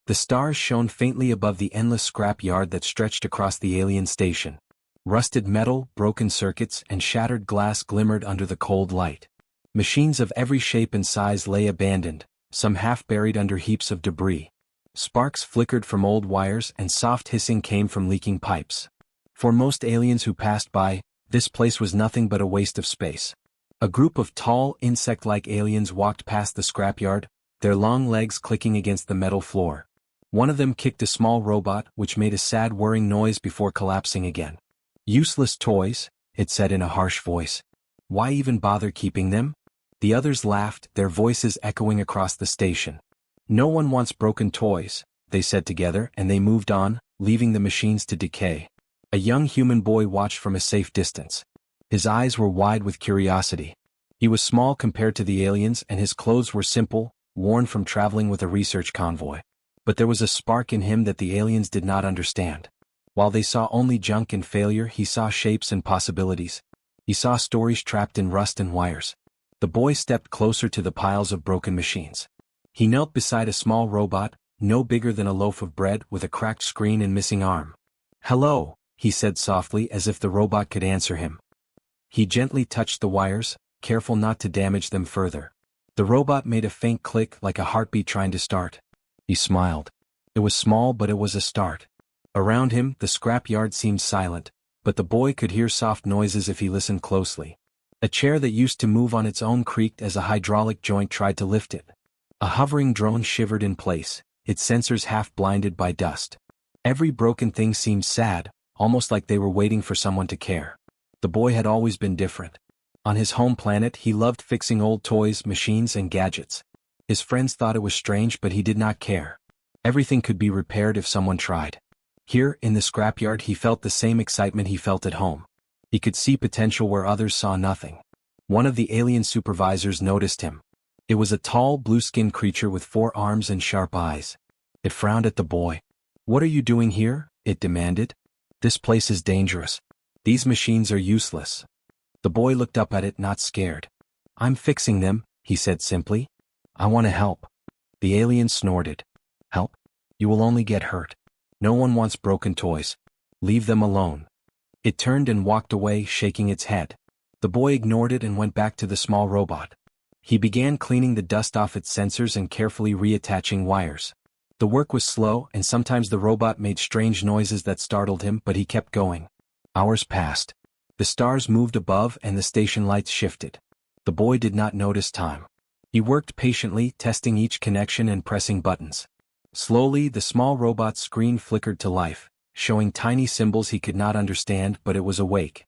The stars shone faintly above the endless scrap yard that stretched across the alien station. Rusted metal, broken circuits, and shattered glass glimmered under the cold light. Machines of every shape and size lay abandoned, some half buried under heaps of debris. Sparks flickered from old wires and soft hissing came from leaking pipes. For most aliens who passed by, this place was nothing but a waste of space. A group of tall, insect-like aliens walked past the scrapyard, their long legs clicking against the metal floor. One of them kicked a small robot which made a sad whirring noise before collapsing again. "Useless toys," it said in a harsh voice. "Why even bother keeping them?" The others laughed, their voices echoing across the station. "No one wants broken toys," they said together, and they moved on, leaving the machines to decay. A young human boy watched from a safe distance. His eyes were wide with curiosity. He was small compared to the aliens and his clothes were simple, worn from traveling with a research convoy. But there was a spark in him that the aliens did not understand. While they saw only junk and failure, he saw shapes and possibilities. He saw stories trapped in rust and wires. The boy stepped closer to the piles of broken machines. He knelt beside a small robot, no bigger than a loaf of bread, with a cracked screen and missing arm. "Hello," he said softly as if the robot could answer him. He gently touched the wires, careful not to damage them further. The robot made a faint click like a heartbeat trying to start. He smiled. It was small, but it was a start. Around him, the scrap yard seemed silent, but the boy could hear soft noises if he listened closely. A chair that used to move on its own creaked as a hydraulic joint tried to lift it. A hovering drone shivered in place, its sensors half blinded by dust. Every broken thing seemed sad, almost like they were waiting for someone to care. The boy had always been different. On his home planet, he loved fixing old toys, machines, and gadgets. His friends thought it was strange, but he did not care. Everything could be repaired if someone tried. Here, in the scrapyard, he felt the same excitement he felt at home. He could see potential where others saw nothing. One of the alien supervisors noticed him. It was a tall, blue-skinned creature with 4 arms and sharp eyes. It frowned at the boy. "What are you doing here?" it demanded. "This place is dangerous. These machines are useless." The boy looked up at it, not scared. "I'm fixing them," he said simply. "I want to help." The alien snorted. "Help? You will only get hurt. No one wants broken toys. Leave them alone." It turned and walked away, shaking its head. The boy ignored it and went back to the small robot. He began cleaning the dust off its sensors and carefully reattaching wires. The work was slow, and sometimes the robot made strange noises that startled him, but he kept going. Hours passed. The stars moved above and the station lights shifted. The boy did not notice time. He worked patiently, testing each connection and pressing buttons. Slowly, the small robot's screen flickered to life, showing tiny symbols he could not understand, but it was awake.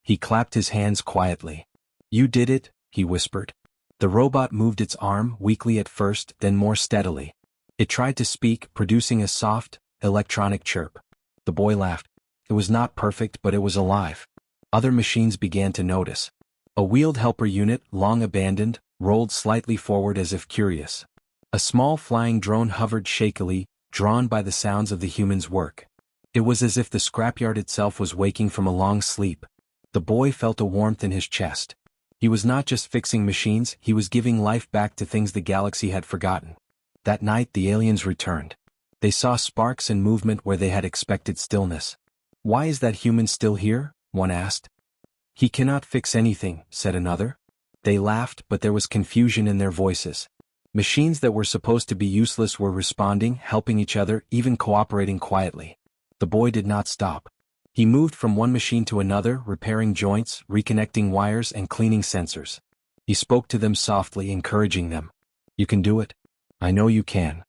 He clapped his hands quietly. "You did it," he whispered. The robot moved its arm, weakly at first, then more steadily. It tried to speak, producing a soft, electronic chirp. The boy laughed. It was not perfect, but it was alive. Other machines began to notice. A wheeled helper unit, long abandoned, rolled slightly forward as if curious. A small flying drone hovered shakily, drawn by the sounds of the humans' work. It was as if the scrapyard itself was waking from a long sleep. The boy felt a warmth in his chest. He was not just fixing machines, he was giving life back to things the galaxy had forgotten. That night the aliens returned. They saw sparks and movement where they had expected stillness. "Why is that human still here?" one asked. "He cannot fix anything," said another. They laughed, but there was confusion in their voices. Machines that were supposed to be useless were responding, helping each other, even cooperating quietly. The boy did not stop. He moved from one machine to another, repairing joints, reconnecting wires, and cleaning sensors. He spoke to them softly, encouraging them. "You can do it. I know you can."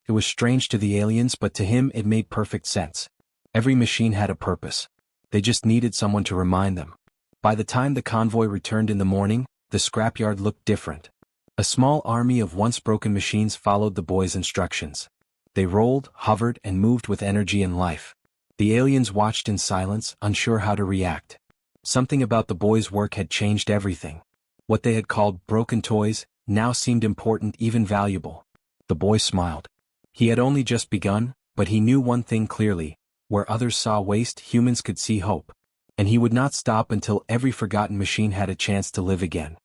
It was strange to the aliens, but to him it made perfect sense. Every machine had a purpose. They just needed someone to remind them. By the time the convoy returned in the morning, the scrapyard looked different. A small army of once broken machines followed the boy's instructions. They rolled, hovered, and moved with energy and life. The aliens watched in silence, unsure how to react. Something about the boy's work had changed everything. What they had called broken toys now seemed important, even valuable. The boy smiled. He had only just begun, but he knew one thing clearly: where others saw waste, humans could see hope. And he would not stop until every forgotten machine had a chance to live again.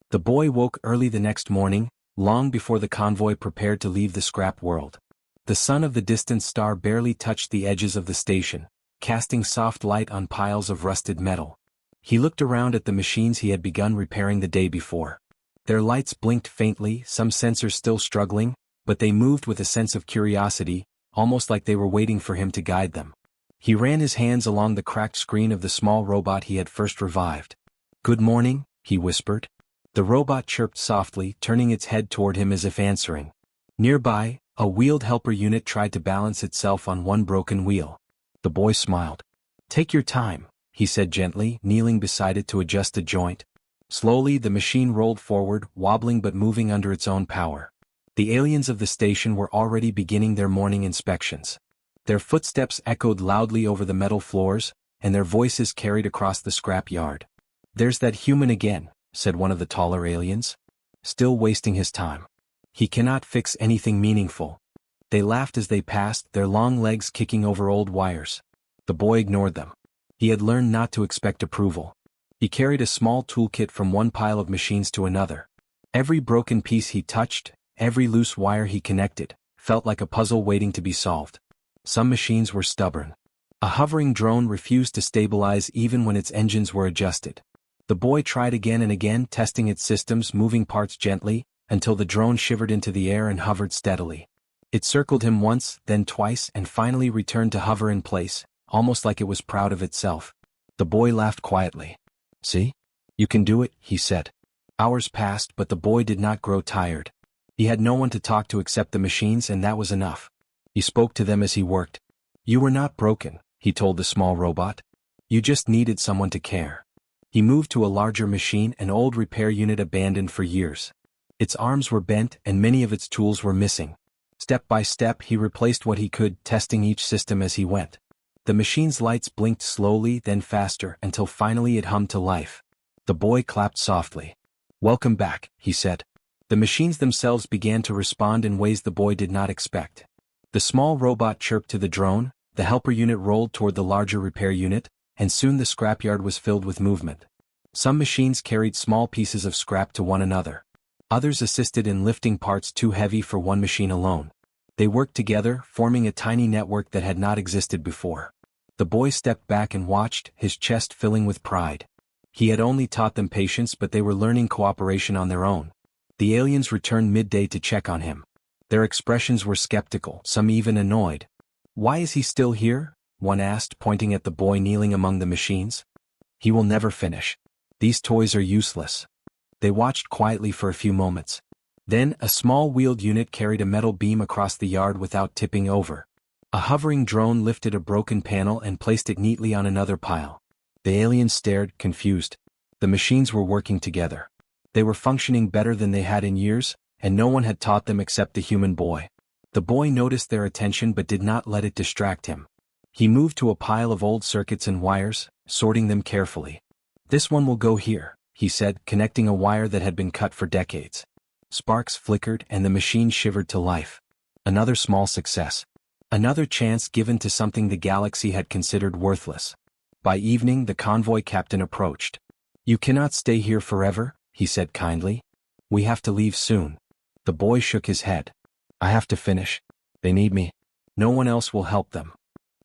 The boy woke early the next morning, long before the convoy prepared to leave the scrap world. The sun of the distant star barely touched the edges of the station, casting soft light on piles of rusted metal. He looked around at the machines he had begun repairing the day before. Their lights blinked faintly, some sensors still struggling, but they moved with a sense of curiosity, almost like they were waiting for him to guide them. He ran his hands along the cracked screen of the small robot he had first revived. "Good morning," he whispered. The robot chirped softly, turning its head toward him as if answering. Nearby, a wheeled helper unit tried to balance itself on one broken wheel. The boy smiled. "Take your time," he said gently, kneeling beside it to adjust a joint. Slowly the machine rolled forward, wobbling but moving under its own power. The aliens of the station were already beginning their morning inspections. Their footsteps echoed loudly over the metal floors, and their voices carried across the scrap yard. "There's that human again," said one of the taller aliens. "Still wasting his time. He cannot fix anything meaningful." They laughed as they passed, their long legs kicking over old wires. The boy ignored them. He had learned not to expect approval. He carried a small toolkit from one pile of machines to another. Every broken piece he touched, every loose wire he connected, felt like a puzzle waiting to be solved. Some machines were stubborn. A hovering drone refused to stabilize even when its engines were adjusted. The boy tried again and again, testing its systems, moving parts gently, until the drone shivered into the air and hovered steadily. It circled him once, then twice, and finally returned to hover in place, almost like it was proud of itself. The boy laughed quietly. "See? You can do it," he said. Hours passed, but the boy did not grow tired. He had no one to talk to except the machines, and that was enough. He spoke to them as he worked. "You were not broken," he told the small robot. "You just needed someone to care." He moved to a larger machine, an old repair unit abandoned for years. Its arms were bent, and many of its tools were missing. Step by step he replaced what he could, testing each system as he went. The machine's lights blinked slowly, then faster, until finally it hummed to life. The boy clapped softly. "Welcome back," he said. The machines themselves began to respond in ways the boy did not expect. The small robot chirped to the drone, the helper unit rolled toward the larger repair unit, and soon the scrapyard was filled with movement. Some machines carried small pieces of scrap to one another. Others assisted in lifting parts too heavy for one machine alone. They worked together, forming a tiny network that had not existed before. The boy stepped back and watched, his chest filling with pride. He had only taught them patience, but they were learning cooperation on their own. The aliens returned midday to check on him. Their expressions were skeptical, some even annoyed. "Why is he still here?" one asked, pointing at the boy kneeling among the machines. "He will never finish. These toys are useless." They watched quietly for a few moments. Then, a small wheeled unit carried a metal beam across the yard without tipping over. A hovering drone lifted a broken panel and placed it neatly on another pile. The aliens stared, confused. The machines were working together. They were functioning better than they had in years, and no one had taught them except the human boy. The boy noticed their attention but did not let it distract him. He moved to a pile of old circuits and wires, sorting them carefully. "This one will go here," he said, connecting a wire that had been cut for decades. Sparks flickered and the machine shivered to life. Another small success. Another chance given to something the galaxy had considered worthless. By evening the convoy captain approached. "You cannot stay here forever," he said kindly. "We have to leave soon." The boy shook his head. "I have to finish. They need me. No one else will help them."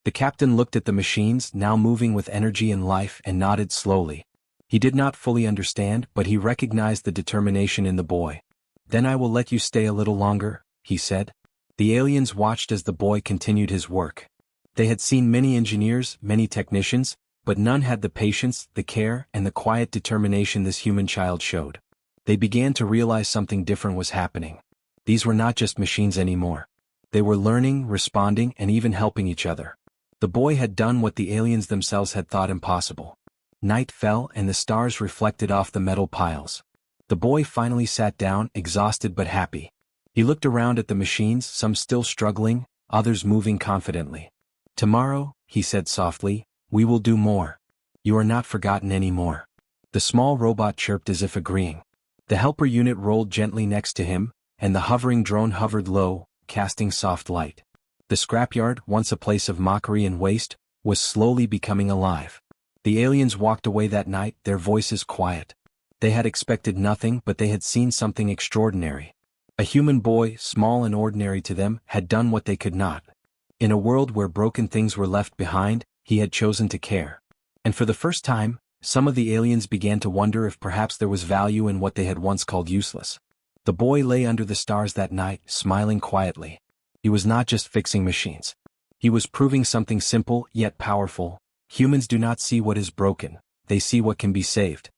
The captain looked at the machines, now moving with energy and life, and nodded slowly. He did not fully understand, but he recognized the determination in the boy. "Then I will let you stay a little longer," he said. The aliens watched as the boy continued his work. They had seen many engineers, many technicians, but none had the patience, the care, and the quiet determination this human child showed. They began to realize something different was happening. These were not just machines anymore. They were learning, responding, and even helping each other. The boy had done what the aliens themselves had thought impossible. Night fell and the stars reflected off the metal piles. The boy finally sat down, exhausted but happy. He looked around at the machines, some still struggling, others moving confidently. "Tomorrow," he said softly, "we will do more. You are not forgotten anymore." The small robot chirped as if agreeing. The helper unit rolled gently next to him, and the hovering drone hovered low, casting soft light. The scrapyard, once a place of mockery and waste, was slowly becoming alive. The aliens walked away that night, their voices quiet. They had expected nothing, but they had seen something extraordinary. A human boy, small and ordinary to them, had done what they could not. In a world where broken things were left behind, he had chosen to care. And for the first time, some of the aliens began to wonder if perhaps there was value in what they had once called useless. The boy lay under the stars that night, smiling quietly. He was not just fixing machines. He was proving something simple yet powerful. Humans do not see what is broken, they see what can be saved.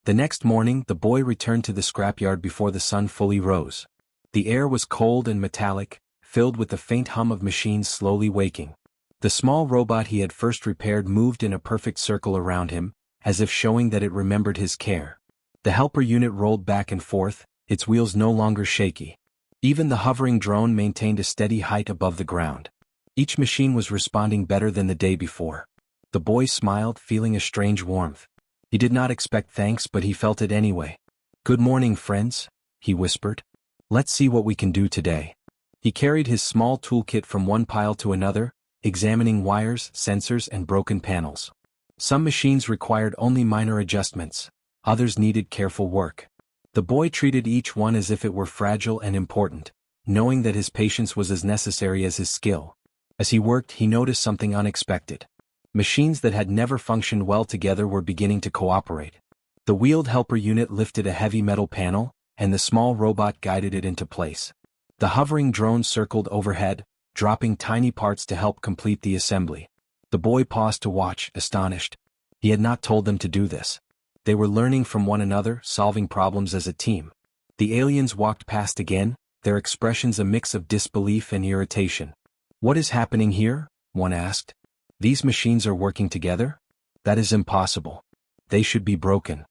The next morning, the boy returned to the scrapyard before the sun fully rose. The air was cold and metallic, filled with the faint hum of machines slowly waking. The small robot he had first repaired moved in a perfect circle around him, as if showing that it remembered his care. The helper unit rolled back and forth, its wheels no longer shaky. Even the hovering drone maintained a steady height above the ground. Each machine was responding better than the day before. The boy smiled, feeling a strange warmth. He did not expect thanks, but he felt it anyway. "Good morning, friends," he whispered. "Let's see what we can do today." He carried his small toolkit from one pile to another, examining wires, sensors, and broken panels. Some machines required only minor adjustments, others needed careful work. The boy treated each one as if it were fragile and important, knowing that his patience was as necessary as his skill. As he worked, he noticed something unexpected. Machines that had never functioned well together were beginning to cooperate. The wheeled helper unit lifted a heavy metal panel, and the small robot guided it into place. The hovering drone circled overhead, dropping tiny parts to help complete the assembly. The boy paused to watch, astonished. He had not told them to do this. They were learning from one another, solving problems as a team. The aliens walked past again, their expressions a mix of disbelief and irritation. "What is happening here?" one asked. "These machines are working together? That is impossible. They should be broken."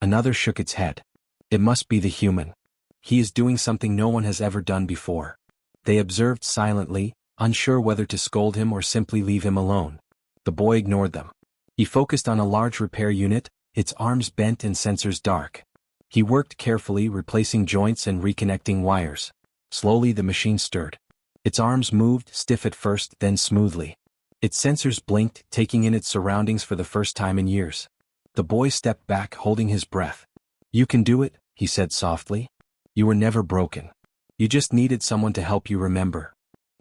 Another shook its head. "It must be the human. He is doing something no one has ever done before." They observed silently, unsure whether to scold him or simply leave him alone. The boy ignored them. He focused on a large repair unit, its arms bent and sensors dark. He worked carefully, replacing joints and reconnecting wires. Slowly the machine stirred. Its arms moved, stiff at first, then smoothly. Its sensors blinked, taking in its surroundings for the first time in years. The boy stepped back, holding his breath. "You can do it," he said softly. "You were never broken. You just needed someone to help you remember."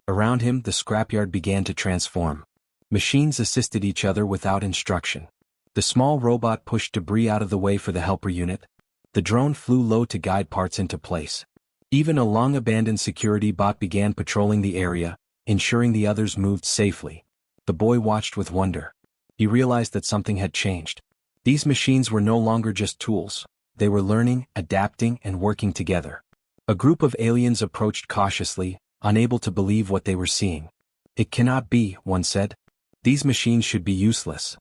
Around him, the scrapyard began to transform. Machines assisted each other without instruction. The small robot pushed debris out of the way for the helper unit. The drone flew low to guide parts into place. Even a long-abandoned security bot began patrolling the area, ensuring the others moved safely. The boy watched with wonder. He realized that something had changed. These machines were no longer just tools. They were learning, adapting, and working together. A group of aliens approached cautiously, unable to believe what they were seeing. "It cannot be," one said. "These machines should be useless."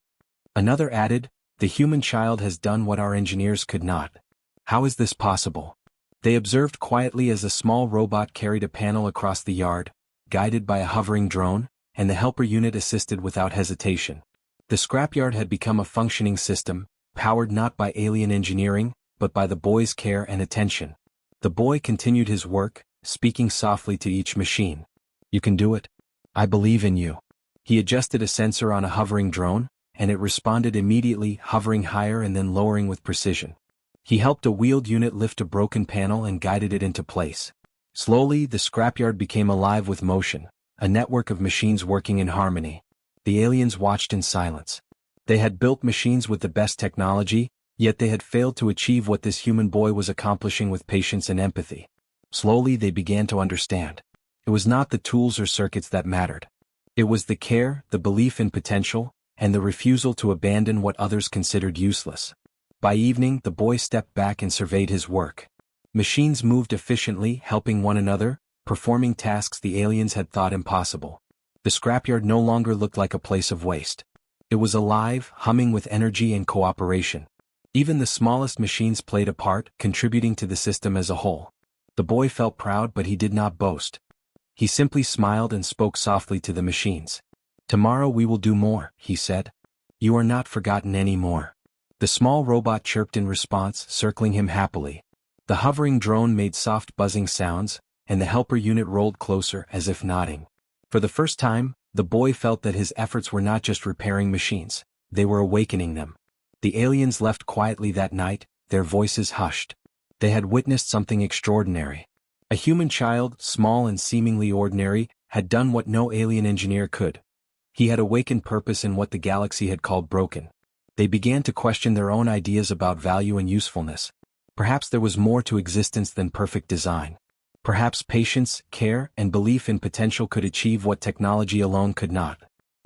Another added, "The human child has done what our engineers could not. How is this possible?" They observed quietly as a small robot carried a panel across the yard, guided by a hovering drone, and the helper unit assisted without hesitation. The scrapyard had become a functioning system, powered not by alien engineering, but by the boy's care and attention. The boy continued his work, speaking softly to each machine. "You can do it. I believe in you." He adjusted a sensor on a hovering drone, and it responded immediately, hovering higher and then lowering with precision. He helped a wheeled unit lift a broken panel and guided it into place. Slowly, the scrapyard became alive with motion, a network of machines working in harmony. The aliens watched in silence. They had built machines with the best technology, yet they had failed to achieve what this human boy was accomplishing with patience and empathy. Slowly they began to understand. It was not the tools or circuits that mattered. It was the care, the belief in potential, and the refusal to abandon what others considered useless. By evening, the boy stepped back and surveyed his work. Machines moved efficiently, helping one another, performing tasks the aliens had thought impossible. The scrapyard no longer looked like a place of waste. It was alive, humming with energy and cooperation. Even the smallest machines played a part, contributing to the system as a whole. The boy felt proud, but he did not boast. He simply smiled and spoke softly to the machines. "Tomorrow we will do more," he said. "You are not forgotten anymore." The small robot chirped in response, circling him happily. The hovering drone made soft buzzing sounds, and the helper unit rolled closer as if nodding. For the first time, the boy felt that his efforts were not just repairing machines, they were awakening them. The aliens left quietly that night, their voices hushed. They had witnessed something extraordinary. A human child, small and seemingly ordinary, had done what no alien engineer could. He had awakened purpose in what the galaxy had called broken. They began to question their own ideas about value and usefulness. Perhaps there was more to existence than perfect design. Perhaps patience, care, and belief in potential could achieve what technology alone could not.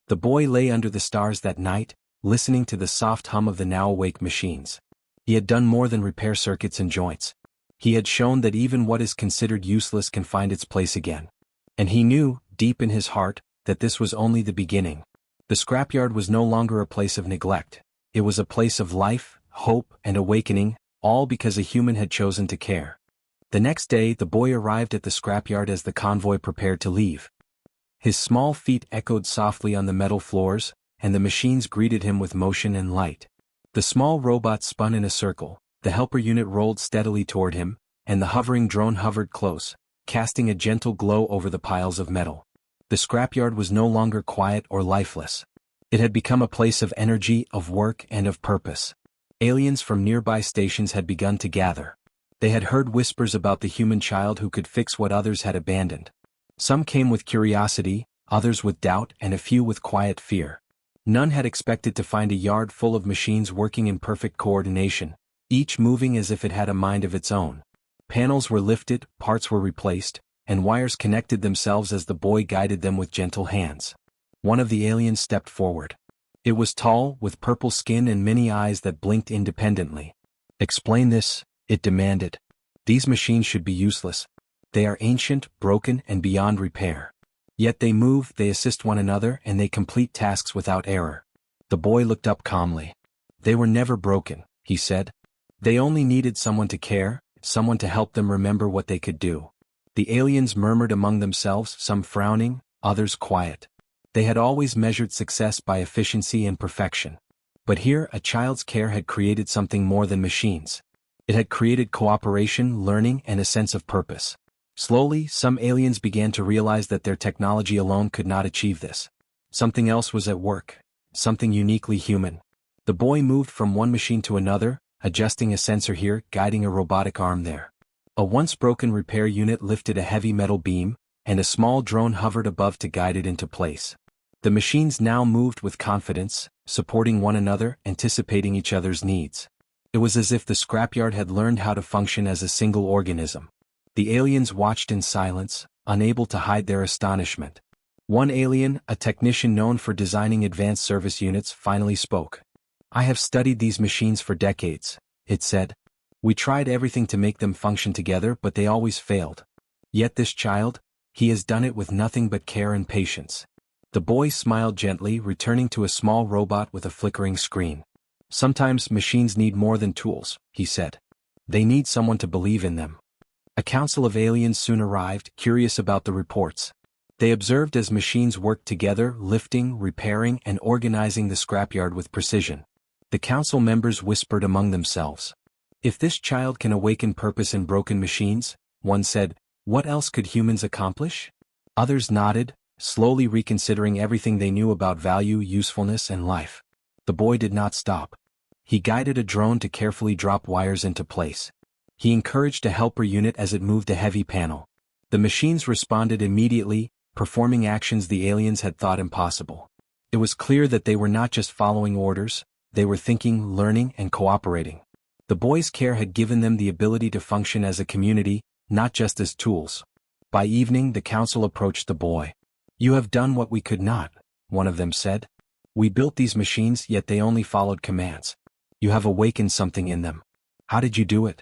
The boy lay under the stars that night, listening to the soft hum of the now-awake machines. He had done more than repair circuits and joints. He had shown that even what is considered useless can find its place again. And he knew, deep in his heart, that this was only the beginning. The scrapyard was no longer a place of neglect. It was a place of life, hope, and awakening, all because a human had chosen to care. The next day the boy arrived at the scrapyard as the convoy prepared to leave. His small feet echoed softly on the metal floors, and the machines greeted him with motion and light. The small robot spun in a circle, the helper unit rolled steadily toward him, and the hovering drone hovered close, casting a gentle glow over the piles of metal. The scrapyard was no longer quiet or lifeless. It had become a place of energy, of work, and of purpose. Aliens from nearby stations had begun to gather. They had heard whispers about the human child who could fix what others had abandoned. Some came with curiosity, others with doubt, and a few with quiet fear. None had expected to find a yard full of machines working in perfect coordination, each moving as if it had a mind of its own. Panels were lifted, parts were replaced, and wires connected themselves as the boy guided them with gentle hands. One of the aliens stepped forward. It was tall, with purple skin and many eyes that blinked independently. "Explain this," it demanded. "These machines should be useless. They are ancient, broken, and beyond repair. Yet they move, they assist one another, and they complete tasks without error." The boy looked up calmly. "They were never broken," he said. "They only needed someone to care, someone to help them remember what they could do." The aliens murmured among themselves, some frowning, others quiet. They had always measured success by efficiency and perfection. But here a child's care had created something more than machines. It had created cooperation, learning, and a sense of purpose. Slowly, some aliens began to realize that their technology alone could not achieve this. Something else was at work, something uniquely human. The boy moved from one machine to another, adjusting a sensor here, guiding a robotic arm there. A once broken repair unit lifted a heavy metal beam, and a small drone hovered above to guide it into place. The machines now moved with confidence, supporting one another, anticipating each other's needs. It was as if the scrapyard had learned how to function as a single organism. The aliens watched in silence, unable to hide their astonishment. One alien, a technician known for designing advanced service units, finally spoke. "I have studied these machines for decades," it said. "We tried everything to make them function together, but they always failed. Yet this child, he has done it with nothing but care and patience." The boy smiled gently, returning to a small robot with a flickering screen. "Sometimes machines need more than tools," he said. "They need someone to believe in them." A council of aliens soon arrived, curious about the reports. They observed as machines worked together, lifting, repairing, and organizing the scrapyard with precision. The council members whispered among themselves. "If this child can awaken purpose in broken machines," one said, "what else could humans accomplish?" Others nodded, slowly reconsidering everything they knew about value, usefulness, and life. The boy did not stop. He guided a drone to carefully drop wires into place. He encouraged a helper unit as it moved a heavy panel. The machines responded immediately, performing actions the aliens had thought impossible. It was clear that they were not just following orders, they were thinking, learning, and cooperating. The boy's care had given them the ability to function as a community, not just as tools. By evening the council approached the boy. "You have done what we could not," one of them said. "We built these machines, yet they only followed commands. You have awakened something in them. How did you do it?"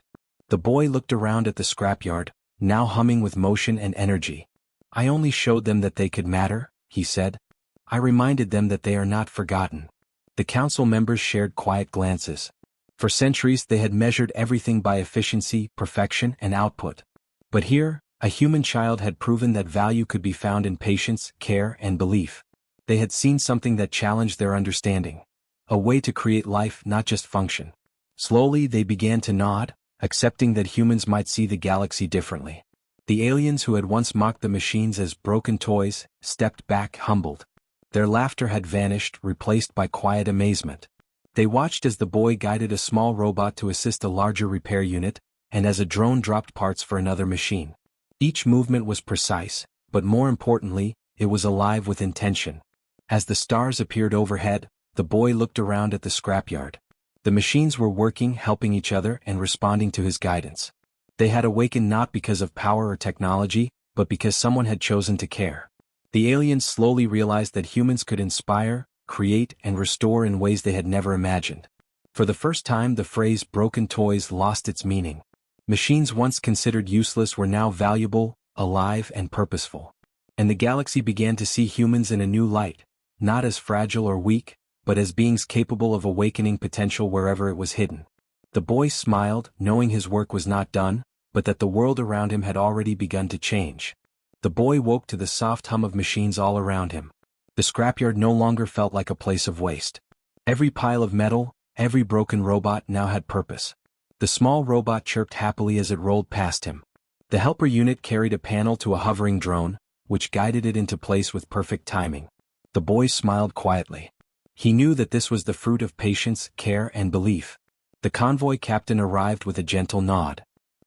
The boy looked around at the scrapyard, now humming with motion and energy. "I only showed them that they could matter," he said. "I reminded them that they are not forgotten." The council members shared quiet glances. For centuries they had measured everything by efficiency, perfection, and output. But here, a human child had proven that value could be found in patience, care, and belief. They had seen something that challenged their understanding. A way to create life, not just function. Slowly they began to nod, accepting that humans might see the galaxy differently. The aliens who had once mocked the machines as broken toys, stepped back humbled. Their laughter had vanished, replaced by quiet amazement. They watched as the boy guided a small robot to assist a larger repair unit, and as a drone dropped parts for another machine. Each movement was precise, but more importantly, it was alive with intention. As the stars appeared overhead, the boy looked around at the scrapyard. The machines were working, helping each other, and responding to his guidance. They had awakened not because of power or technology, but because someone had chosen to care. The aliens slowly realized that humans could inspire, create, and restore in ways they had never imagined. For the first time, the phrase broken toys lost its meaning. Machines once considered useless were now valuable, alive, and purposeful. And the galaxy began to see humans in a new light, not as fragile or weak, but as beings capable of awakening potential wherever it was hidden. The boy smiled, knowing his work was not done, but that the world around him had already begun to change. The boy woke to the soft hum of machines all around him. The scrapyard no longer felt like a place of waste. Every pile of metal, every broken robot now had purpose. The small robot chirped happily as it rolled past him. The helper unit carried a panel to a hovering drone, which guided it into place with perfect timing. The boy smiled quietly. He knew that this was the fruit of patience, care, and belief. The convoy captain arrived with a gentle nod.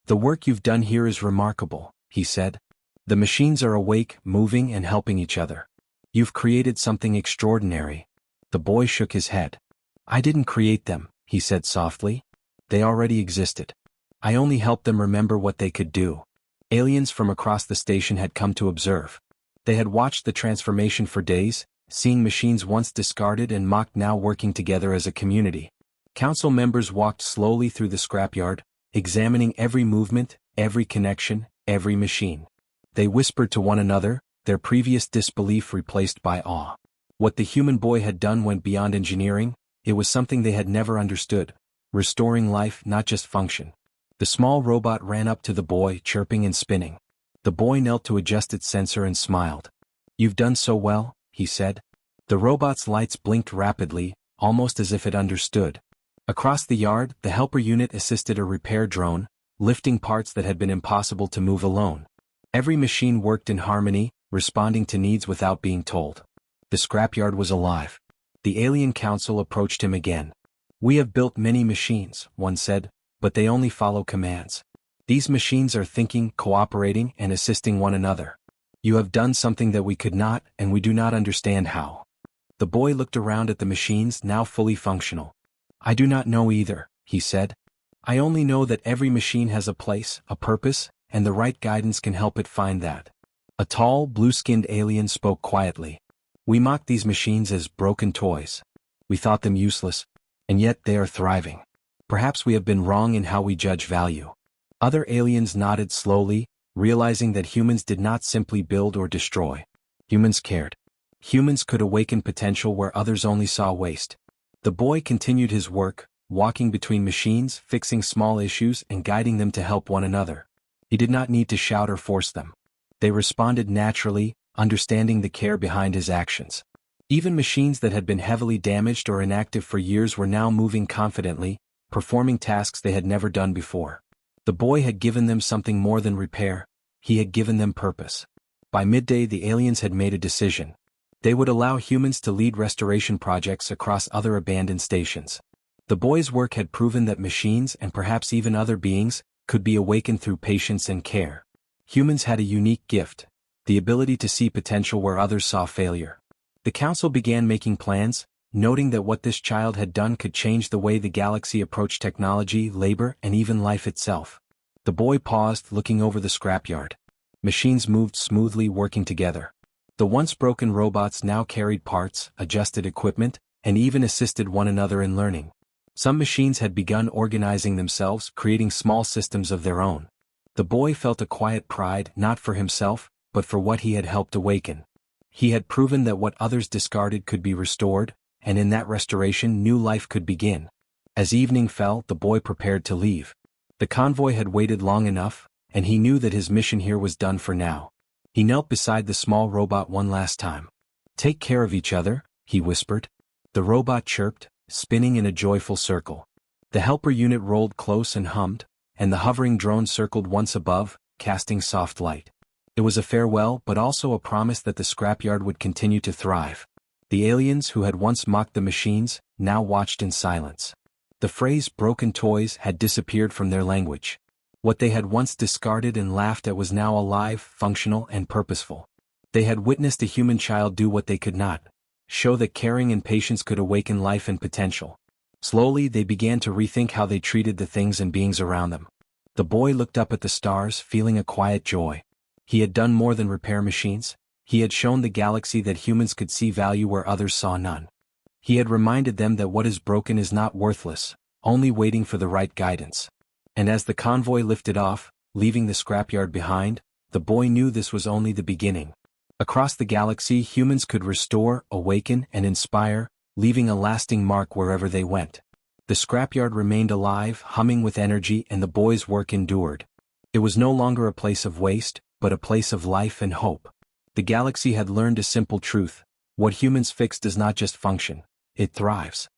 "The work you've done here is remarkable," he said. "The machines are awake, moving, and helping each other. You've created something extraordinary." The boy shook his head. "I didn't create them," he said softly. "They already existed. I only helped them remember what they could do." Aliens from across the station had come to observe. They had watched the transformation for days, seeing machines once discarded and mocked now working together as a community. Council members walked slowly through the scrapyard, examining every movement, every connection, every machine. They whispered to one another, their previous disbelief replaced by awe. What the human boy had done went beyond engineering. It was something they had never understood, restoring life, not just function. The small robot ran up to the boy, chirping and spinning. The boy knelt to adjust its sensor and smiled. "You've done so well," he said. The robot's lights blinked rapidly, almost as if it understood. Across the yard, the helper unit assisted a repair drone, lifting parts that had been impossible to move alone. Every machine worked in harmony, responding to needs without being told. The scrapyard was alive. The alien council approached him again. "We have built many machines," one said, "but they only follow commands. These machines are thinking, cooperating, and assisting one another. You have done something that we could not, and we do not understand how." The boy looked around at the machines, now fully functional. "I do not know either," he said. "I only know that every machine has a place, a purpose, and the right guidance can help it find that." A tall, blue-skinned alien spoke quietly. "We mocked these machines as broken toys. We thought them useless, and yet they are thriving. Perhaps we have been wrong in how we judge value." Other aliens nodded slowly, realizing that humans did not simply build or destroy. Humans cared. Humans could awaken potential where others only saw waste. The boy continued his work, walking between machines, fixing small issues, and guiding them to help one another. He did not need to shout or force them. They responded naturally, understanding the care behind his actions. Even machines that had been heavily damaged or inactive for years were now moving confidently, performing tasks they had never done before. The boy had given them something more than repair. He had given them purpose. By midday, the aliens had made a decision. They would allow humans to lead restoration projects across other abandoned stations. The boy's work had proven that machines, and perhaps even other beings, could be awakened through patience and care. Humans had a unique gift, the ability to see potential where others saw failure. The council began making plans, noting that what this child had done could change the way the galaxy approached technology, labor, and even life itself. The boy paused, looking over the scrapyard. Machines moved smoothly, working together. The once broken robots now carried parts, adjusted equipment, and even assisted one another in learning. Some machines had begun organizing themselves, creating small systems of their own. The boy felt a quiet pride, not for himself, but for what he had helped awaken. He had proven that what others discarded could be restored, and in that restoration new life could begin. As evening fell, the boy prepared to leave. The convoy had waited long enough, and he knew that his mission here was done for now. He knelt beside the small robot one last time. "Take care of each other," he whispered. The robot chirped, spinning in a joyful circle. The helper unit rolled close and hummed, and the hovering drone circled once above, casting soft light. It was a farewell, but also a promise that the scrapyard would continue to thrive. The aliens who had once mocked the machines now watched in silence. The phrase "broken toys" had disappeared from their language. What they had once discarded and laughed at was now alive, functional, and purposeful. They had witnessed a human child do what they could not, show that caring and patience could awaken life and potential. Slowly they began to rethink how they treated the things and beings around them. The boy looked up at the stars, feeling a quiet joy. He had done more than repair machines. He had shown the galaxy that humans could see value where others saw none. He had reminded them that what is broken is not worthless, only waiting for the right guidance. And as the convoy lifted off, leaving the scrapyard behind, the boy knew this was only the beginning. Across the galaxy, humans could restore, awaken, and inspire, leaving a lasting mark wherever they went. The scrapyard remained alive, humming with energy, and the boy's work endured. It was no longer a place of waste, but a place of life and hope. The galaxy had learned a simple truth: what humans fix does not just function, it thrives.